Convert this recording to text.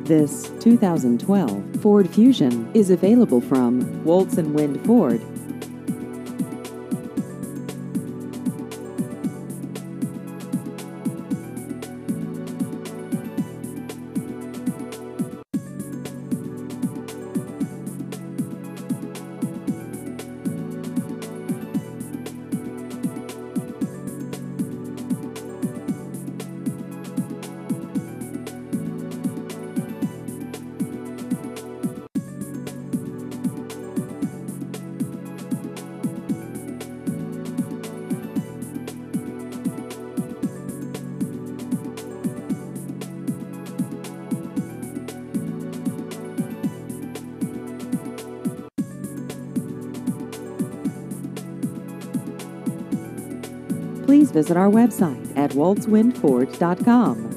This 2012 Ford Fusion is available from Woltz and Wind Ford. Please visit our website at woltzwindford.com.